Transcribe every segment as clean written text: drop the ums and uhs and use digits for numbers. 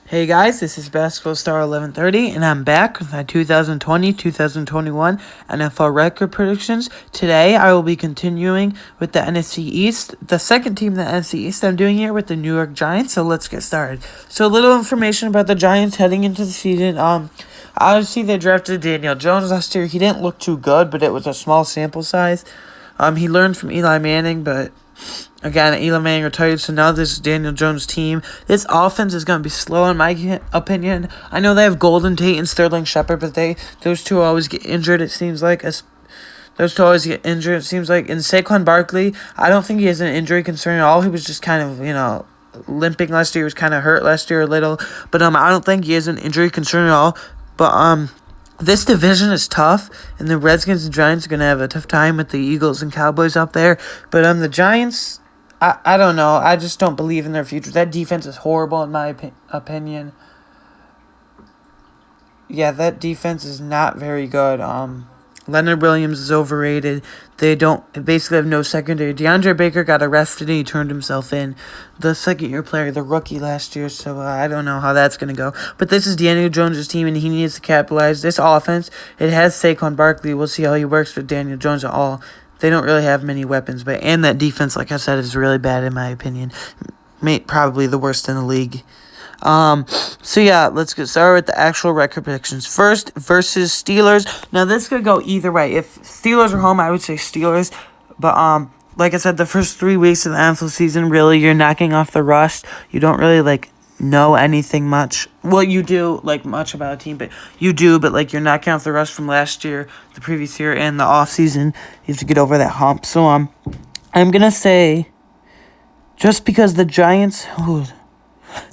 Hey guys, this is Basketball Star 1130, and I'm back with my 2020-2021 NFL record predictions. Today, I will be continuing with the NFC East, the second team in the NFC East I'm doing here with the New York Giants, so let's get started. So, a little information about the Giants heading into the season. Obviously, they drafted Daniel Jones last year. He didn't look too good, but it was a small sample size. He learned from Eli Manning, but again, Eli Manning retired, so now this is Daniel Jones' team. This offense is going to be slow, in my opinion. I know they have Golden Tate and Sterling Shepard, but those two always get injured, it seems like. Those two always get injured, it seems like. And Saquon Barkley, I don't think he has an injury concern at all. He was just kind of, limping last year. He was kind of hurt last year a little. But I don't think he has an injury concern at all. But this division is tough, and the Redskins and Giants are going to have a tough time with the Eagles and Cowboys up there. But the Giants, I don't know. I just don't believe in their future. That defense is horrible in my opinion. Yeah, that defense is not very good. Leonard Williams is overrated. They basically have no secondary. DeAndre Baker got arrested and he turned himself in. The second-year player, the rookie last year, so I don't know how that's going to go. But this is Daniel Jones' team, and he needs to capitalize. This offense, it has Saquon Barkley. We'll see how he works with Daniel Jones at all. They don't really have many weapons, and that defense, like I said, is really bad in my opinion. Probably the worst in the league. So yeah, let's get started with the actual record predictions. First, versus Steelers. Now, this could go either way. If Steelers are home, I would say Steelers. But, like I said, the first 3 weeks of the NFL season, really, you're knocking off the rust. You don't really, know anything much. Well, you do, much about a team, but you do, but, you're knocking off the rust from last year, the previous year, and the offseason. You have to get over that hump. So, I'm gonna say, just because the Giants...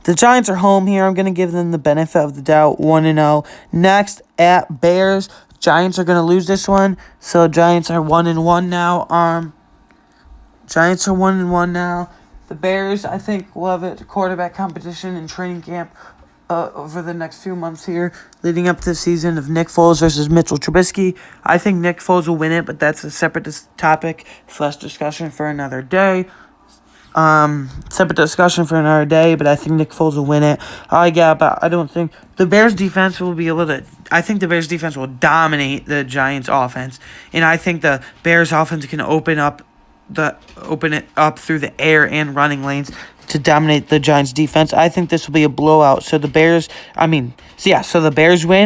The Giants are home here. I'm going to give them the benefit of the doubt, 1-0. Next, at Bears. Giants are going to lose this one. So, Giants are 1-1 now. Giants are 1-1 now. The Bears, I think, will have a quarterback competition in training camp over the next few months here, leading up to the season of Nick Foles versus Mitchell Trubisky. I think Nick Foles will win it, but that's a separate topic / discussion for another day. Separate discussion for another day, but I think Nick Foles will win it. But I don't think the Bears defense will be able to. I think the Bears defense will dominate the Giants offense, and I think the Bears offense can open it up through the air and running lanes to dominate the Giants defense. I think this will be a blowout. So the Bears win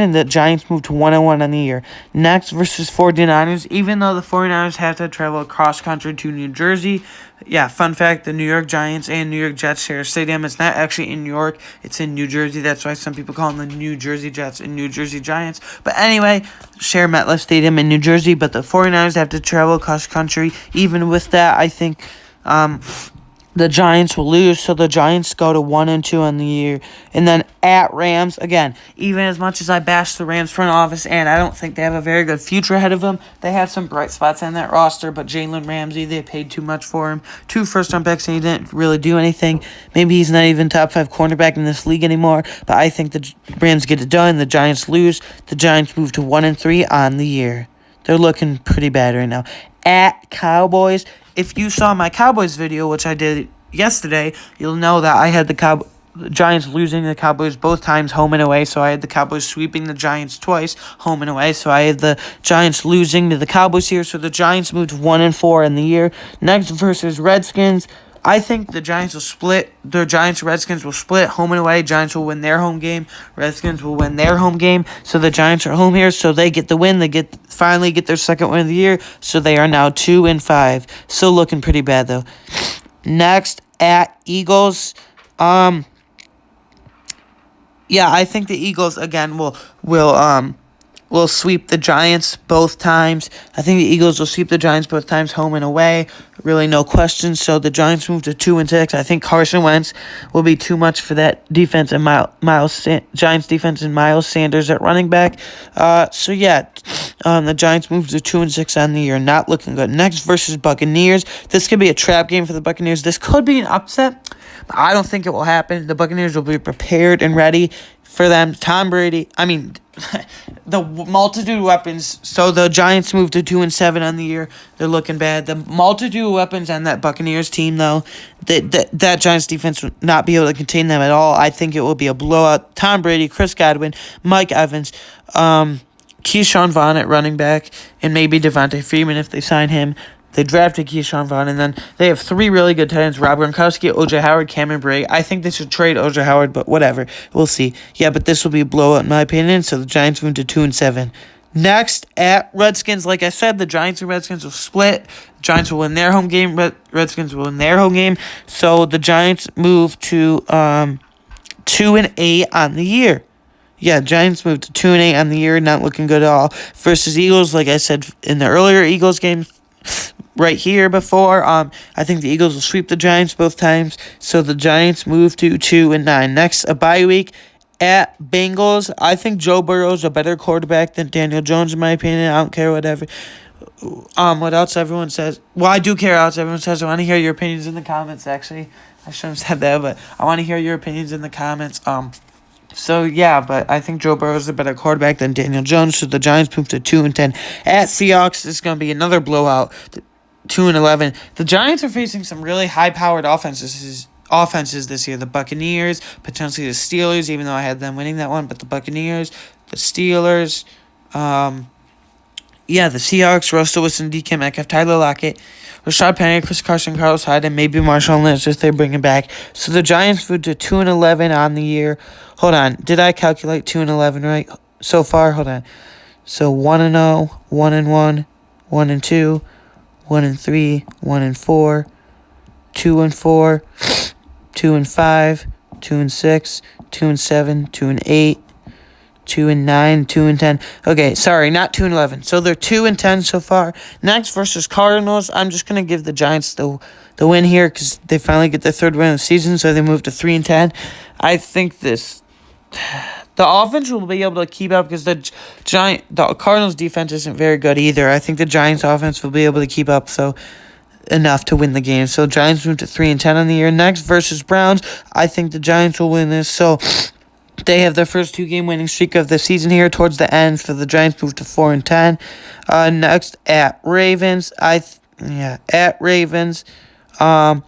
and the Giants move to 1-1 on the year. Next, versus 49ers. Even though the 49ers have to travel across country to New Jersey. Yeah, fun fact, the New York Giants and New York Jets share a stadium. It's not actually in New York. It's in New Jersey. That's why some people call them the New Jersey Jets and New Jersey Giants. But anyway, share MetLife Stadium in New Jersey, but the 49ers have to travel across country. Even with that, I think the Giants will lose, so the Giants go to 1-2 on the year. And then at Rams, again, even as much as I bash the Rams front office, and I don't think they have a very good future ahead of them, they have some bright spots on that roster, but Jalen Ramsey, they paid too much for him. 2 first-round picks, and he didn't really do anything. Maybe he's not even top 5 cornerback in this league anymore, but I think the Rams get it done, the Giants lose, the Giants move to 1-3 on the year. They're looking pretty bad right now. At Cowboys, if you saw my Cowboys video, which I did yesterday, you'll know that I had the Giants losing the Cowboys both times, home and away. So I had the Cowboys sweeping the Giants twice, home and away. So I had the Giants losing to the Cowboys here. So the Giants moved to 1-4 in the year. Next, versus Redskins. I think the Giants will split. The Redskins will split home and away. Giants will win their home game. Redskins will win their home game. So the Giants are home here, so they get the win. They finally get their second win of the year. So they are now 2-5. Still looking pretty bad though. Next, at Eagles. I think the Eagles again will sweep the Giants both times. I think the Eagles will sweep the Giants both times, home and away. Really, no question. So the Giants move to 2-6. I think Carson Wentz will be too much for that defense and Giants defense and Miles Sanders at running back. The Giants move to 2-6 on the year. Not looking good. Next, versus Buccaneers. This could be a trap game for the Buccaneers. This could be an upset. I don't think it will happen. The Buccaneers will be prepared and ready for them. Tom Brady, the multitude of weapons. So the Giants moved to 2-7 on the year. They're looking bad. The multitude of weapons on that Buccaneers team, though, that Giants defense will not be able to contain them at all. I think it will be a blowout. Tom Brady, Chris Godwin, Mike Evans, Keyshawn Vaughn at running back, and maybe Devontae Freeman if they sign him. They drafted Keyshawn Vaughn, and then they have 3 really good tight ends: Rob Gronkowski, O.J. Howard, Cameron Brate. I think they should trade O.J. Howard, but whatever. We'll see. Yeah, but this will be a blowout in my opinion, so the Giants move to 2-7. Next, at Redskins, like I said, the Giants and Redskins will split. Giants will win their home game. Redskins will win their home game. So the Giants move to 2-8 on the year. Yeah, Giants moved to 2-8 on the year, not looking good at all. Versus Eagles, like I said in the earlier Eagles game right here before, I think the Eagles will sweep the Giants both times. So the Giants move to 2-9. Next, a bye week at Bengals. I think Joe Burrow is a better quarterback than Daniel Jones, in my opinion. I don't care whatever. What else everyone says. Well, I do care what else everyone says. I want to hear your opinions in the comments, actually. I shouldn't have said that, but I want to hear your opinions in the comments. So, yeah, but I think Joe Burrow is a better quarterback than Daniel Jones, so the Giants move to 2-10. At Seahawks, this is going to be another blowout, 2-11. The Giants are facing some really high-powered offenses this year. The Buccaneers, potentially the Steelers, even though I had them winning that one, but the Buccaneers, the Steelers, the Seahawks, Russell Wilson, DK Metcalf, Tyler Lockett, Rashad Penny, Chris Carson, Carlos Hyde, and maybe Marshawn Lynch if they bring him back. So the Giants moved to 2-11 on the year. Hold on. Did I calculate 2-11 right so far? Hold on. So 1-0, 1-1, 1-2, 1-3, 1-4, 2-4, 2-5, 2-6, 2-7, 2-8, 2-9, 2-10. Okay, sorry, not 2-11. So they're 2-10 so far. Next versus Cardinals. I'm just gonna give the Giants the win here because they finally get their 3rd win of the season, so they move to 3-10. I think the offense will be able to keep up because the Cardinals defense isn't very good either. I think the Giants offense will be able to keep up enough to win the game. So Giants move to 3-10 on the year. Next versus Browns. I think the Giants will win this. So they have their first 2-game winning streak of the season here towards the end. So the Giants move to 4-10. Next at Ravens. At Ravens. They're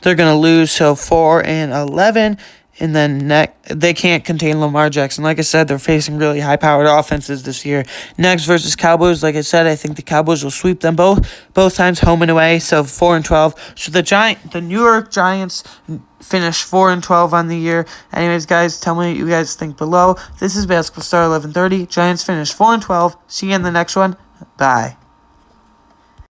gonna lose. So 4-11. And then they can't contain Lamar Jackson. Like I said, they're facing really high-powered offenses this year. Next versus Cowboys, like I said, I think the Cowboys will sweep them both times, home and away. So 4-12. So the New York Giants finish 4-12 on the year. Anyways, guys, tell me what you guys think below. This is Basketball Star 1130. Giants finish 4-12. See you in the next one. Bye.